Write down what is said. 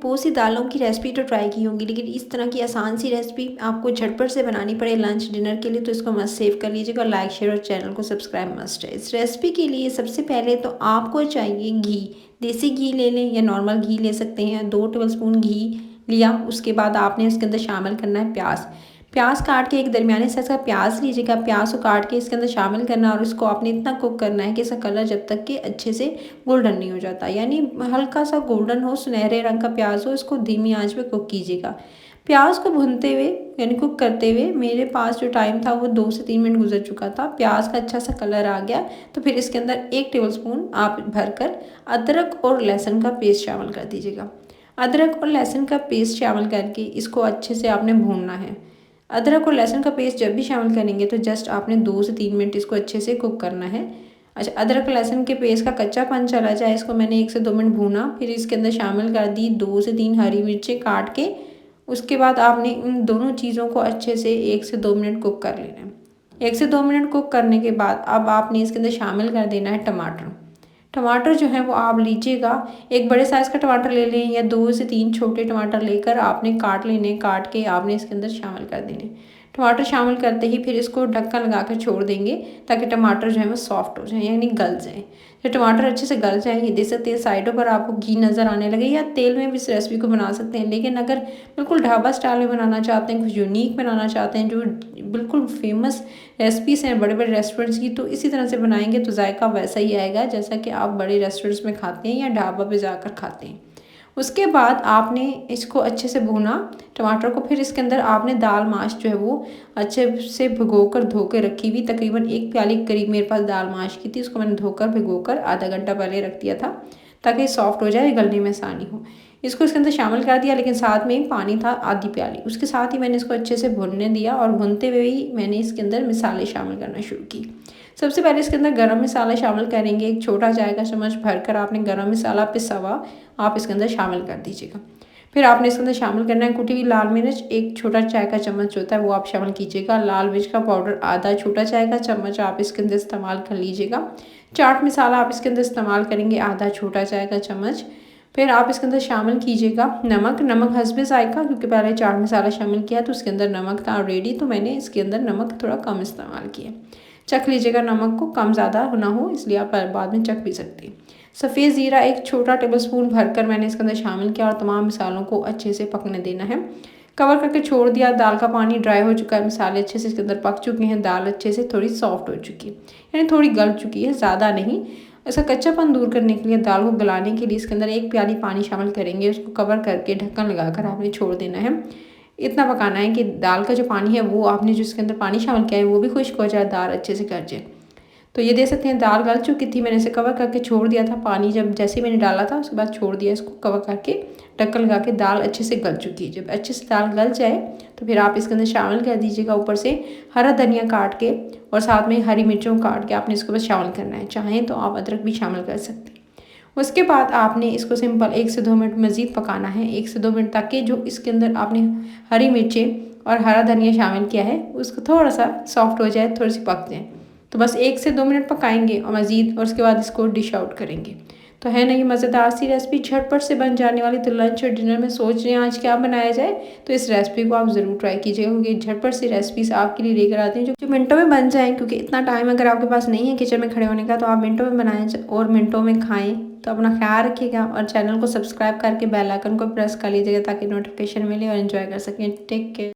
बहुत सी दालों की रेसिपी तो ट्राई की होंगी, लेकिन इस तरह की आसान सी रेसिपी आपको झटपट से बनानी पड़े लंच डिनर के लिए तो इसको मस्ट सेव कर लीजिएगा। लाइक शेयर और चैनल को सब्सक्राइब मस्ट है। इस रेसिपी के लिए सबसे पहले तो आपको चाहिए घी। देसी घी ले लें या नॉर्मल घी ले सकते हैं। 2 टेबलस्पून घी लिया। उसके बाद आपने इसके अंदर शामिल करना है प्याज। प्याज काट के एक दरमियाने साइज का प्याज लीजिएगा। प्याज को काट के इसके अंदर शामिल करना और इसको आपने इतना कुक करना है कि इसका कलर जब तक कि अच्छे से गोल्डन नहीं हो जाता, यानी हल्का सा गोल्डन हो, सुनहरे रंग का प्याज हो, इसको धीमी आंच पे कुक कीजिएगा। प्याज को भूनते हुए यानी कुक करते हुए मेरे पास जो टाइम था वो 2 से 3 मिनट गुजर चुका था। प्याज का अच्छा सा कलर आ गया तो फिर इसके अंदर 1 टेबलस्पून आप भरकर अदरक और लहसुन का पेस्ट शामिल कर दीजिएगा। अदरक और लहसुन का पेस्ट शामिल करके इसको अच्छे से आपने भूनना है। अदरक और लहसुन का पेस्ट जब भी शामिल करेंगे तो जस्ट आपने 2 से 3 मिनट इसको अच्छे से कुक करना है। अच्छा, अदरक लहसुन के पेस्ट का कच्चापन चला जाए, इसको मैंने 1 से 2 मिनट भूना। फिर इसके अंदर शामिल कर दी 2 से 3 हरी मिर्चें काट के। उसके बाद आपने इन दोनों चीज़ों को अच्छे से 1 से 2 मिनट कुक कर लेना है। 1 से 2 मिनट कुक करने के बाद अब आपने इसके अंदर शामिल कर देना है टमाटर। टमाटर जो है वो आप लीजिएगा, एक बड़े साइज़ का टमाटर ले लें या 2 से 3 छोटे टमाटर लेकर आपने काट लेने। काट के आपने इसके अंदर शामिल कर देने। टमाटर शामिल करते ही फिर इसको ढक्कन लगा कर छोड़ देंगे ताकि टमाटर जो है वो सॉफ्ट हो जाए, यानी गल जाए। जब टमाटर अच्छे से गल जाए, ये देख सकते हैं साइडों पर आपको घी नज़र आने लगे, या तेल में भी इस रेसिपी को बना सकते हैं। लेकिन अगर बिल्कुल ढाबा स्टाइल में बनाना चाहते हैं, कुछ यूनिक बनाना चाहते हैं, जो बिल्कुल फेमस रेसिपीज़ हैं बड़े बड़े रेस्टोरेंट्स की, तो इसी तरह से बनाएंगे तो जायका वैसा ही आएगा जैसा कि आप बड़े रेस्टोरेंट्स में खाते हैं या ढाबा पे जाकर खाते हैं। उसके बाद आपने इसको अच्छे से भूना टमाटर को। फिर इसके अंदर आपने दाल माश जो है वो अच्छे से भिगोकर धो के रखी हुई, तकरीबन 1 प्याली करीब मेरे पास दाल माश की थी, उसको मैंने धोकर भिगोकर आधा घंटा पहले रख दिया था ताकि सॉफ्ट हो जाए, गलने में आसानी हो। इसको इसके अंदर शामिल कर दिया, लेकिन साथ में पानी था आधी प्याली। उसके साथ ही मैंने इसको अच्छे से भुनने दिया और भुनते हुए ही मैंने इसके अंदर मसाले शामिल करना शुरू की। सबसे पहले इसके अंदर गरम मसाला शामिल करेंगे। 1 छोटा चाय का चम्मच भरकर आपने गरम मसाला पिसा हुआ आप इसके अंदर शामिल कर दीजिएगा। फिर आपने इसके अंदर शामिल करना है कुटी हुई लाल मिर्च। 1 छोटा चाय का चम्मच होता है वो आप शामिल कीजिएगा। लाल मिर्च का पाउडर आधा छोटा चाय का चम्मच आप इसके अंदर इस्तेमाल कर लीजिएगा। चाट मसाला आप इसके अंदर इस्तेमाल करेंगे आधा छोटा चाय का चम्मच। फिर आप इसके अंदर शामिल कीजिएगा नमक हस्बे जायका, क्योंकि पहले चाट मसाला शामिल किया तो उसके अंदर नमक था ऑलरेडी, तो मैंने इसके अंदर नमक थोड़ा कम इस्तेमाल किया। चख लीजिएगा, नमक को कम ज़्यादा ना हो, इसलिए आप बाद में चख भी सकते हैं। सफ़ेद ज़ीरा 1 छोटा टेबलस्पून भरकर मैंने इसके अंदर शामिल किया और तमाम मसालों को अच्छे से पकने देना है। कवर करके छोड़ दिया। दाल का पानी ड्राई हो चुका है, मसाले अच्छे से इसके अंदर पक चुके हैं, दाल अच्छे से थोड़ी सॉफ्ट हो चुकी है, यानी थोड़ी गल चुकी है, ज़्यादा नहीं। इसका कच्चापन दूर करने के लिए, दाल को गलाने के लिए इसके अंदर 1 प्याली पानी शामिल करेंगे। उसको कवर करके ढक्कन लगाकर आपने छोड़ देना है। इतना पकाना है कि दाल का जो पानी है वो आपने जो इसके अंदर पानी शामिल किया है वो भी खुश्क हो जाए, दाल अच्छे से गल जाए। तो ये देख सकते हैं दाल गल चुकी थी, मैंने इसे कवर करके छोड़ दिया था। पानी जब जैसे मैंने डाला था उसके बाद छोड़ दिया, इसको कवर करके ढक्कन लगा के। दाल अच्छे से गल चुकी है। जब अच्छे से दाल गल जाए तो फिर आप इसके अंदर शामिल कर दीजिएगा ऊपर से हरा धनिया काट के, और साथ में हरी मिर्चों काट के आपने इसको बस शामिल करना है। चाहें तो आप अदरक भी शामिल कर सकते हैं। उसके बाद आपने इसको सिंपल 1 से 2 मिनट मज़ीद पकाना है। 1 से 2 मिनट ताकि जो इसके अंदर आपने हरी मिर्चें और हरा धनिया शामिल किया है उसको थोड़ा सा सॉफ्ट हो जाए, थोड़ी सी पक जाए। तो बस 1 से 2 मिनट पकाएंगे और मज़ीद, और उसके बाद इसको डिश आउट करेंगे। तो है ना ये मज़ेदार सी रेसिपी, झटपट से बन जाने वाली। तो लंच और डिनर में सोच रहे हैं आज क्या बनाया जाए, तो इस रेसिपी को आप ज़रूर ट्राई कीजिएगा, क्योंकि झटपट सी रेसिपीज़ आपके लिए लेकर आते हैं जो मिनटों में बन जाएँ। क्योंकि इतना टाइम अगर आपके पास नहीं है किचन में खड़े होने का, तो आप मिनटों में बनाएं और मिनटों में खाएँ। तो अपना ख्याल रखिएगा और चैनल को सब्सक्राइब करके बेल आइकन को प्रेस कर लीजिएगा ताकि नोटिफिकेशन मिले और एंजॉय कर सकें। Take care.